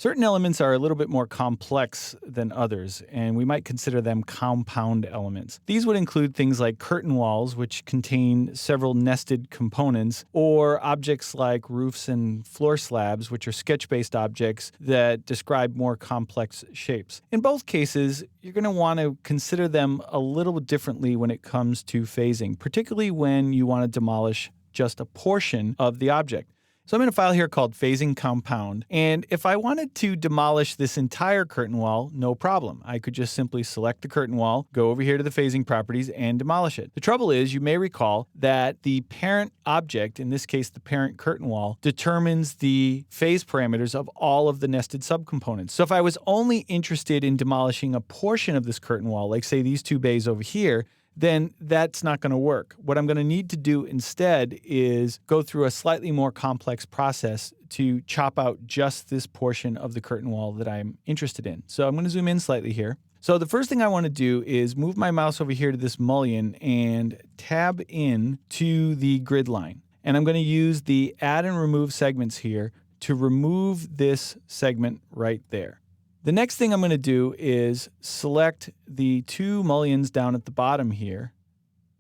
Certain elements are a little bit more complex than others, and we might consider them compound elements. These would include things like curtain walls, which contain several nested components, or objects like roofs and floor slabs, which are sketch-based objects that describe more complex shapes. In both cases, you're going to want to consider them a little differently when it comes to phasing, particularly when you want to demolish just a portion of the object. So I'm in a file here called phasing compound, and if I wanted to demolish this entire curtain wall, no problem. I could just simply select the curtain wall, go over here to the phasing properties, and demolish it. The trouble is, you may recall that the parent object, in this case the parent curtain wall, determines the phase parameters of all of the nested subcomponents. So if I was only interested in demolishing a portion of this curtain wall, like say these two bays over here, then that's not going to work. What I'm going to need to do instead is go through a slightly more complex process to chop out just this portion of the curtain wall that I'm interested in. So I'm going to zoom in slightly here. So the first thing I want to do is move my mouse over here to this mullion and tab in to the grid line. And I'm going to use the add and remove segments here to remove this segment right there. The next thing I'm going to do is select the two mullions down at the bottom here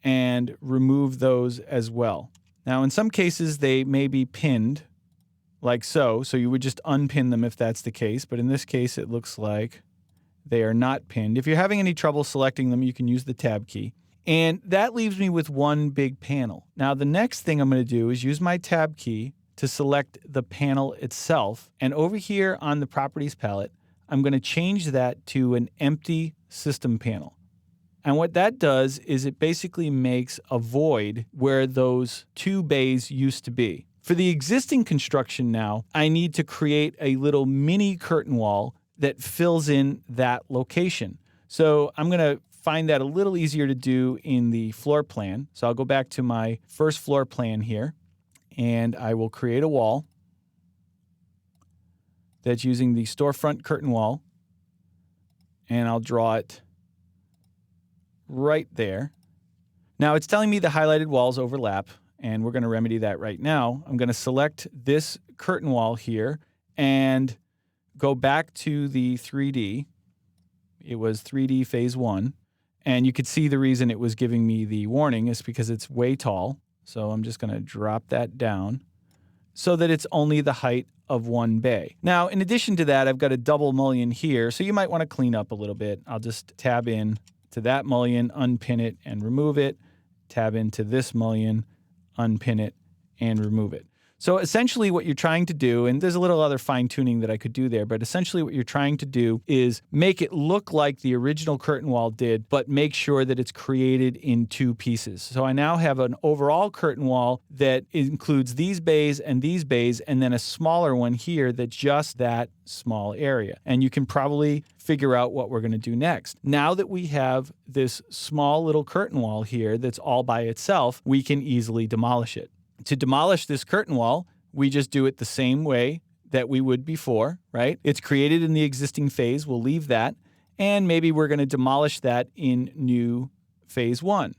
and remove those as well. Now, in some cases, they may be pinned like so, so you would just unpin them if that's the case, but in this case, it looks like they are not pinned. If you're having any trouble selecting them, you can use the tab key. And that leaves me with one big panel. Now, the next thing I'm going to do is use my tab key to select the panel itself, and over here on the Properties palette, I'm going to change that to an empty system panel. And what that does is it basically makes a void where those two bays used to be. For the existing construction now, I need to create a little mini curtain wall that fills in that location. So I'm going to find that a little easier to do in the floor plan. So I'll go back to my first floor plan here, and I will create a wall that's using the storefront curtain wall, and I'll draw it right there. Now it's telling me the highlighted walls overlap, and we're going to remedy that right now. I'm going to select this curtain wall here and go back to the 3D. It was 3D phase 1, and you could see the reason it was giving me the warning is because it's way tall. So I'm just going to drop that down so that it's only the height of one bay. Now, in addition to that, I've got a double mullion here, so you might want to clean up a little bit. I'll just tab in to that mullion, unpin it, and remove it. Tab into this mullion, unpin it, and remove it. So essentially what you're trying to do, and there's a little other fine-tuning that I could do there, but essentially what you're trying to do is make it look like the original curtain wall did, but make sure that it's created in two pieces. So I now have an overall curtain wall that includes these bays, and then a smaller one here that's just that small area. And you can probably figure out what we're going to do next. Now that we have this small little curtain wall here that's all by itself, we can easily demolish it. To demolish this curtain wall, we just do it the same way that we would before, right? It's created in the existing phase. We'll leave that. And maybe we're going to demolish that in new phase 1.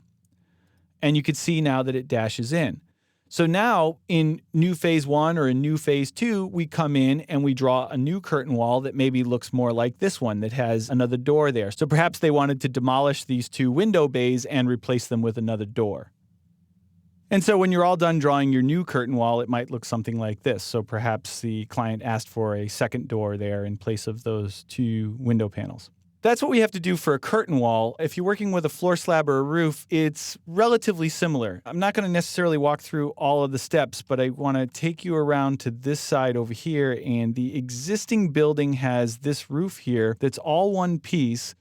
And you can see now that it dashes in. So now in new phase 1 or in new phase 2, we come in and we draw a new curtain wall that maybe looks more like this one that has another door there. So perhaps they wanted to demolish these two window bays and replace them with another door. And so when you're all done drawing your new curtain wall, it might look something like this. So perhaps the client asked for a second door there in place of those two window panels. That's what we have to do for a curtain wall. If you're working with a floor slab or a roof, it's relatively similar. I'm not going to necessarily walk through all of the steps, but I want to take you around to this side over here. And the existing building has this roof here that's all one piece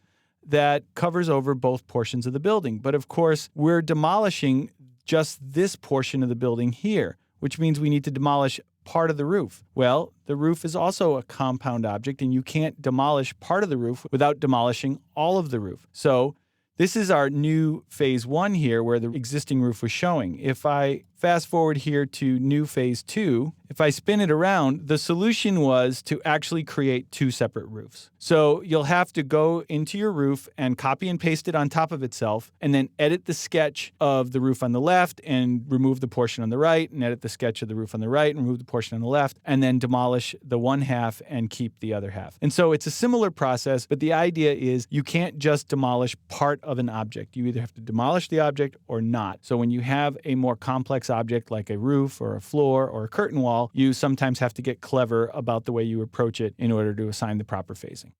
that covers over both portions of the building. But of course, we're demolishing just this portion of the building here, which means we need to demolish part of the roof. Well, the roof is also a compound object, and you can't demolish part of the roof without demolishing all of the roof. So this is our new phase 1 here where the existing roof was showing. If I Fast forward here to new phase 2. If I spin it around, the solution was to actually create 2 separate roofs. So you'll have to go into your roof and copy and paste it on top of itself, and then edit the sketch of the roof on the left and remove the portion on the right, and edit the sketch of the roof on the right and remove the portion on the left, and then demolish the one half and keep the other half. And so it's a similar process, but the idea is you can't just demolish part of an object. You either have to demolish the object or not. So when you have a more complex object like a roof or a floor or a curtain wall, you sometimes have to get clever about the way you approach it in order to assign the proper phasing.